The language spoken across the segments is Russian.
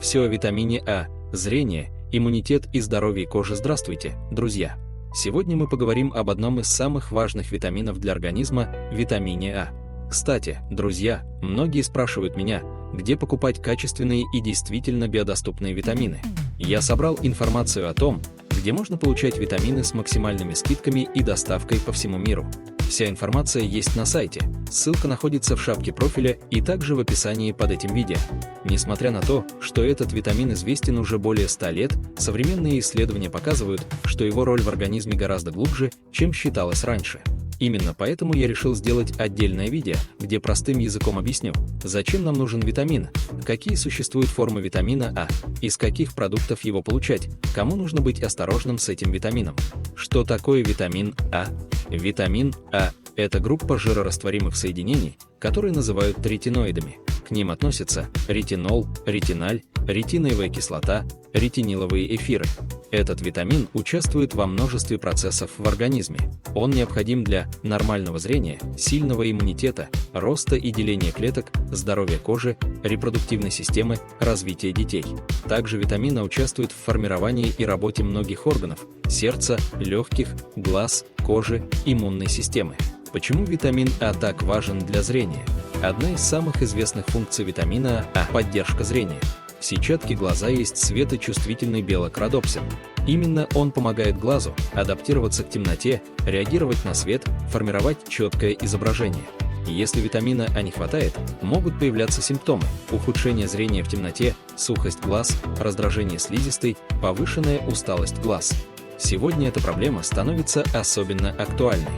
Все о витамине А, зрение, иммунитет и здоровье кожи. Здравствуйте, друзья! Сегодня мы поговорим об одном из самых важных витаминов для организма – витамине А. Кстати, друзья, многие спрашивают меня, где покупать качественные и действительно биодоступные витамины. Я собрал информацию о том, где можно получать витамины с максимальными скидками и доставкой по всему миру. Вся информация есть на сайте, ссылка находится в шапке профиля и также в описании под этим видео. Несмотря на то, что этот витамин известен уже более 100 лет, современные исследования показывают, что его роль в организме гораздо глубже, чем считалось раньше. Именно поэтому я решил сделать отдельное видео, где простым языком объясню, зачем нам нужен витамин, какие существуют формы витамина А, из каких продуктов его получать, кому нужно быть осторожным с этим витамином. Что такое витамин А? Витамин А – это группа жирорастворимых соединений, которые называют ретиноидами. К ним относятся ретинол, ретиналь, ретиноевая кислота, ретиниловые эфиры. Этот витамин участвует во множестве процессов в организме. Он необходим для нормального зрения, сильного иммунитета, роста и деления клеток, здоровья кожи, репродуктивной системы, развития детей. Также витамин А участвует в формировании и работе многих органов – сердца, легких, глаз, кожи, иммунной системы. Почему витамин А так важен для зрения? Одна из самых известных функций витамина А – поддержка зрения. В сетчатке глаза есть светочувствительный белок родопсин. Именно он помогает глазу адаптироваться к темноте, реагировать на свет, формировать четкое изображение. Если витамина А не хватает, могут появляться симптомы – ухудшение зрения в темноте, сухость глаз, раздражение слизистой, повышенная усталость глаз. Сегодня эта проблема становится особенно актуальной.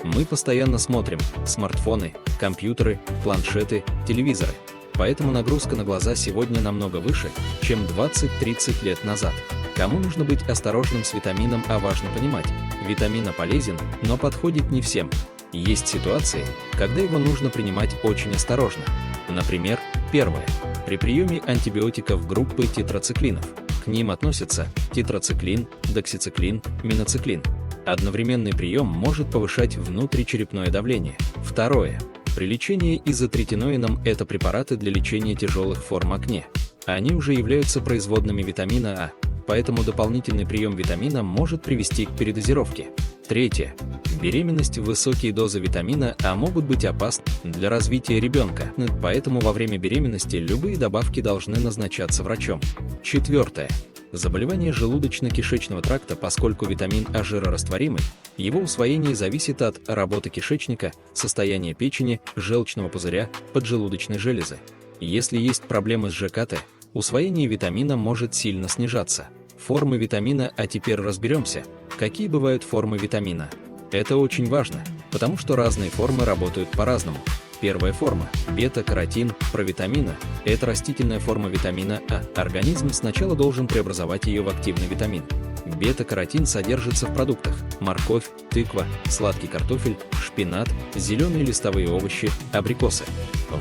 Мы постоянно смотрим смартфоны, компьютеры, планшеты, телевизоры. Поэтому нагрузка на глаза сегодня намного выше, чем 20-30 лет назад. Кому нужно быть осторожным с витамином А, важно понимать, витамин А полезен, но подходит не всем. Есть ситуации, когда его нужно принимать очень осторожно. Например, первое. При приеме антибиотиков группы тетрациклинов. К ним относятся тетрациклин, доксициклин, миноциклин. Одновременный прием может повышать внутричерепное давление. Второе. При лечении изотретиноином это препараты для лечения тяжелых форм акне. Они уже являются производными витамина А, поэтому дополнительный прием витамина может привести к передозировке. Третье. Беременность, высокие дозы витамина А могут быть опасны для развития ребенка, поэтому во время беременности любые добавки должны назначаться врачом. Четвертое. Заболевание желудочно-кишечного тракта, поскольку витамин А жирорастворимый, его усвоение зависит от работы кишечника, состояния печени, желчного пузыря, поджелудочной железы. Если есть проблемы с ЖКТ, усвоение витамина может сильно снижаться. Формы витамина А. Теперь разберемся, какие бывают формы витамина. Это очень важно, потому что разные формы работают по-разному. Первая форма – бета-каротин, провитамина – это растительная форма витамина А. Организм сначала должен преобразовать ее в активный витамин. Бета-каротин содержится в продуктах – морковь, тыква, сладкий картофель, шпинат, зеленые листовые овощи, абрикосы.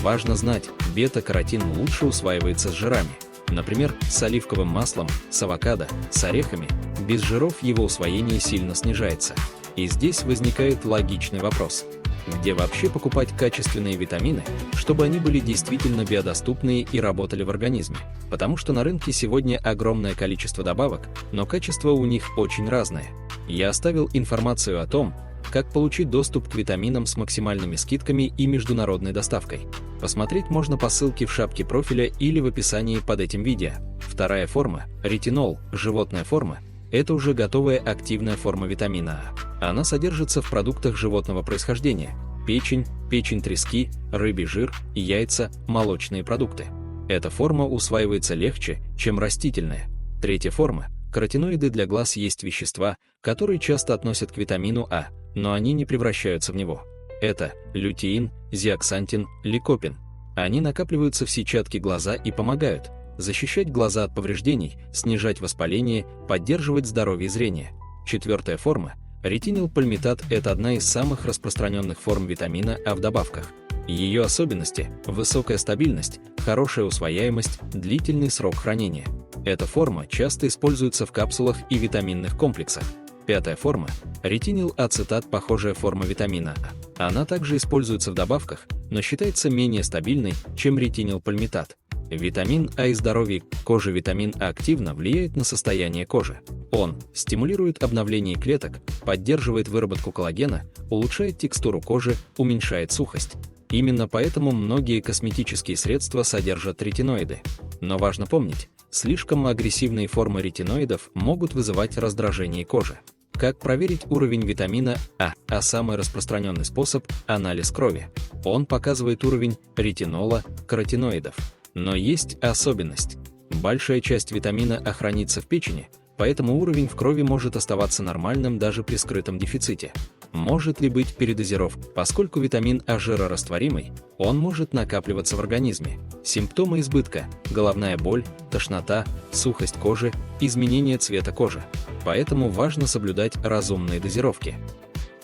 Важно знать, бета-каротин лучше усваивается с жирами. Например, с оливковым маслом, с авокадо, с орехами. Без жиров его усвоение сильно снижается. И здесь возникает логичный вопрос. Где вообще покупать качественные витамины, чтобы они были действительно биодоступные и работали в организме? Потому что на рынке сегодня огромное количество добавок, но качество у них очень разное. Я оставил информацию о том, как получить доступ к витаминам с максимальными скидками и международной доставкой. Посмотреть можно по ссылке в шапке профиля или в описании под этим видео. Вторая форма – ретинол, животная форма. Это уже готовая активная форма витамина А. Она содержится в продуктах животного происхождения – печень, печень трески, рыбий жир, яйца, молочные продукты. Эта форма усваивается легче, чем растительная. Третья форма – каротиноиды. Для глаз есть вещества, которые часто относят к витамину А, но они не превращаются в него. Это лютеин, зеаксантин, ликопин. Они накапливаются в сетчатке глаза и помогают защищать глаза от повреждений, снижать воспаление, поддерживать здоровье зрения. Четвертая форма – ретинилпальмитат – это одна из самых распространенных форм витамина А в добавках. Ее особенности – высокая стабильность, хорошая усвояемость, длительный срок хранения. Эта форма часто используется в капсулах и витаминных комплексах. Пятая форма – ретинилацетат, похожая форма витамина А. Она также используется в добавках, но считается менее стабильной, чем ретинилпальмитат. Витамин А и здоровье кожи. Витамин А активно влияет на состояние кожи. Он стимулирует обновление клеток, поддерживает выработку коллагена, улучшает текстуру кожи, уменьшает сухость. Именно поэтому многие косметические средства содержат ретиноиды. Но важно помнить, слишком агрессивные формы ретиноидов могут вызывать раздражение кожи. Как проверить уровень витамина А? Самый распространенный способ – анализ крови. Он показывает уровень ретинола, каротиноидов. Но есть особенность. Большая часть витамина А хранится в печени, поэтому уровень в крови может оставаться нормальным даже при скрытом дефиците. Может ли быть передозировка? Поскольку витамин А жирорастворимый, он может накапливаться в организме. Симптомы избытка – головная боль, тошнота, сухость кожи, изменение цвета кожи. Поэтому важно соблюдать разумные дозировки.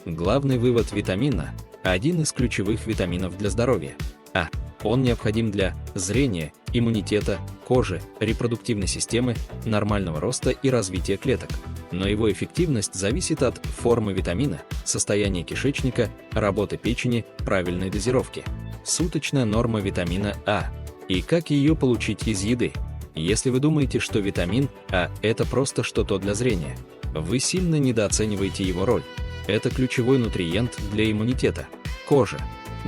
Главный вывод: витамина – один из ключевых витаминов для здоровья. Он необходим для зрения, иммунитета, кожи, репродуктивной системы, нормального роста и развития клеток. Но его эффективность зависит от формы витамина, состояния кишечника, работы печени, правильной дозировки. Суточная норма витамина А. И как ее получить из еды? Если вы думаете, что витамин А – это просто что-то для зрения, вы сильно недооцениваете его роль. Это ключевой нутриент для иммунитета, кожи,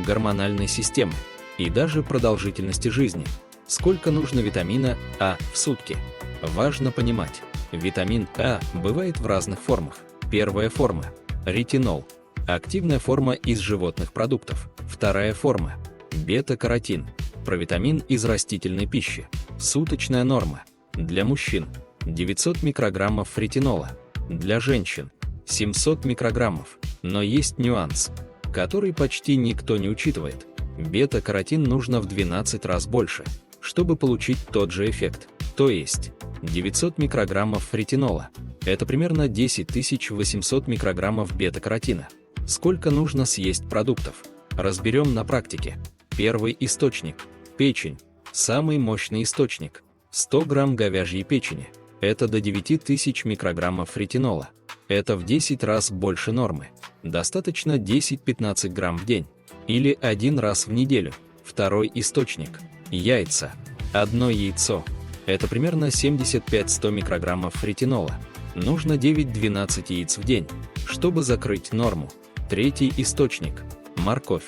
гормональной системы и даже продолжительности жизни. Сколько нужно витамина А в сутки? Важно понимать, витамин А бывает в разных формах. Первая форма – ретинол, активная форма из животных продуктов. Вторая форма – бета-каротин, провитамин из растительной пищи. Суточная норма для мужчин – 900 микрограммов ретинола, для женщин – 700 микрограммов. Но есть нюанс, который почти никто не учитывает. Бета-каротин нужно в 12 раз больше, чтобы получить тот же эффект. То есть 900 микрограммов ретинола – это примерно 10 800 микрограммов бета-каротина. Сколько нужно съесть продуктов? Разберем на практике. Первый источник – печень. Самый мощный источник – 100 грамм говяжьей печени. Это до 9000 микрограммов ретинола. Это в 10 раз больше нормы. Достаточно 10-15 грамм в день. Или один раз в неделю. Второй источник – яйца. Одно яйцо – это примерно 75-100 микрограммов ретинола. Нужно 9-12 яиц в день, чтобы закрыть норму. Третий источник – морковь.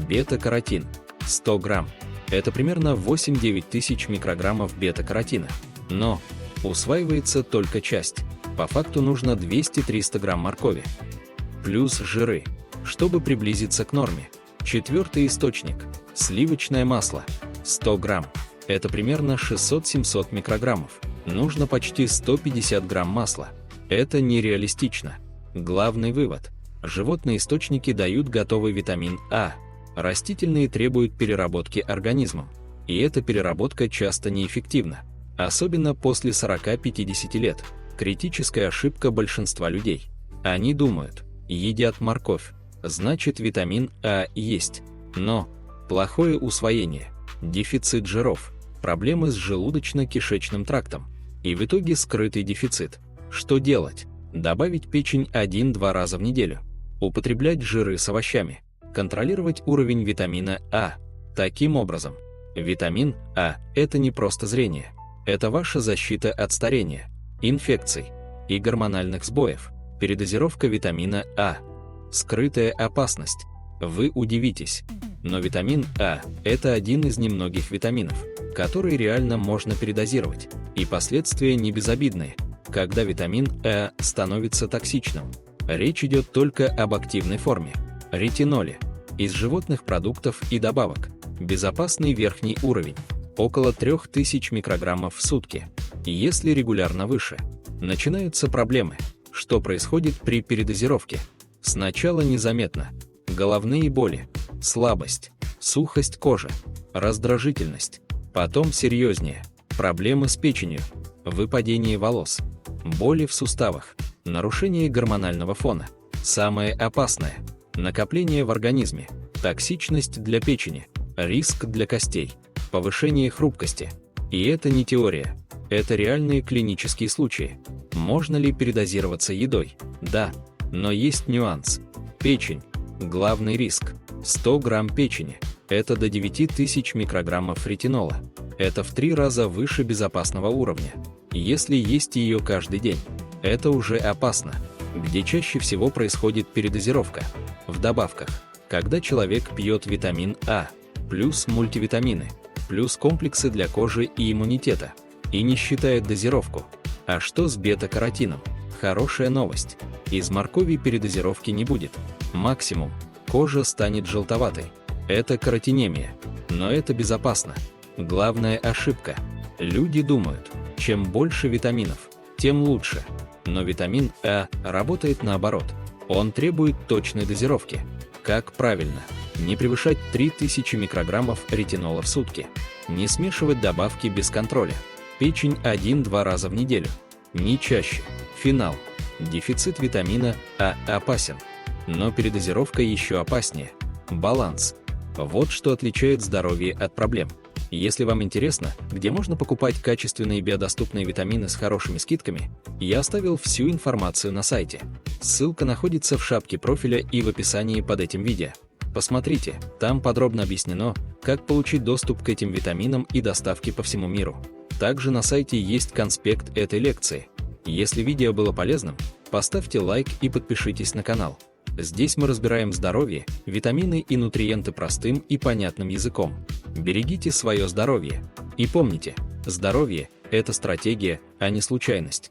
Бета-каротин – 100 грамм. Это примерно 8-9 тысяч микрограммов бета-каротина. Но усваивается только часть. По факту нужно 200-300 грамм моркови. Плюс жиры, чтобы приблизиться к норме. Четвертый источник – сливочное масло. 100 грамм. Это примерно 600-700 микрограммов. Нужно почти 150 грамм масла. Это нереалистично. Главный вывод – животные источники дают готовый витамин А. Растительные требуют переработки организмом. И эта переработка часто неэффективна. Особенно после 40-50 лет. Критическая ошибка большинства людей. Они думают, едят морковь, значит витамин А есть. Но плохое усвоение, дефицит жиров, проблемы с желудочно-кишечным трактом и в итоге скрытый дефицит. Что делать? Добавить печень 1-2 раза в неделю. Употреблять жиры с овощами. Контролировать уровень витамина А. Таким образом, витамин А – это не просто зрение. Это ваша защита от старения, инфекций и гормональных сбоев. Передозировка витамина А. Скрытая опасность. Вы удивитесь, но витамин А – это один из немногих витаминов, который реально можно передозировать, и последствия не безобидные, когда витамин А становится токсичным. Речь идет только об активной форме – ретиноле, из животных продуктов и добавок. Безопасный верхний уровень – около 3000 микрограммов в сутки. Если регулярно выше, начинаются проблемы. Что происходит при передозировке? Сначала незаметно. Головные боли, слабость, сухость кожи, раздражительность. Потом серьезнее. Проблемы с печенью, выпадение волос, боли в суставах, нарушение гормонального фона. Самое опасное – накопление в организме, токсичность для печени, риск для костей, повышение хрупкости. И это не теория, это реальные клинические случаи. Можно ли передозироваться едой? Да, но есть нюанс. Печень – главный риск. 100 грамм печени – это до 9000 микрограммов ретинола. Это в 3 раза выше безопасного уровня. Если есть ее каждый день, это уже опасно. Где чаще всего происходит передозировка? В добавках. Когда человек пьет витамин А, плюс мультивитамины, плюс комплексы для кожи и иммунитета, и не считает дозировку. А что с бета-каротином? Хорошая новость. Из моркови передозировки не будет. Максимум. Кожа станет желтоватой. Это каротинемия. Но это безопасно. Главная ошибка. Люди думают, чем больше витаминов, тем лучше. Но витамин А работает наоборот. Он требует точной дозировки. Как правильно? Не превышать 3000 микрограммов ретинола в сутки. Не смешивать добавки без контроля. Печень 1-2 раза в неделю. Не чаще. Финал. Дефицит витамина А опасен. Но передозировка еще опаснее. Баланс. Вот что отличает здоровье от проблем. Если вам интересно, где можно покупать качественные биодоступные витамины с хорошими скидками, я оставил всю информацию на сайте. Ссылка находится в шапке профиля и в описании под этим видео. Посмотрите, там подробно объяснено, как получить доступ к этим витаминам и доставки по всему миру. Также на сайте есть конспект этой лекции. Если видео было полезным, поставьте лайк и подпишитесь на канал. Здесь мы разбираем здоровье, витамины и нутриенты простым и понятным языком. Берегите свое здоровье. И помните, здоровье – это стратегия, а не случайность.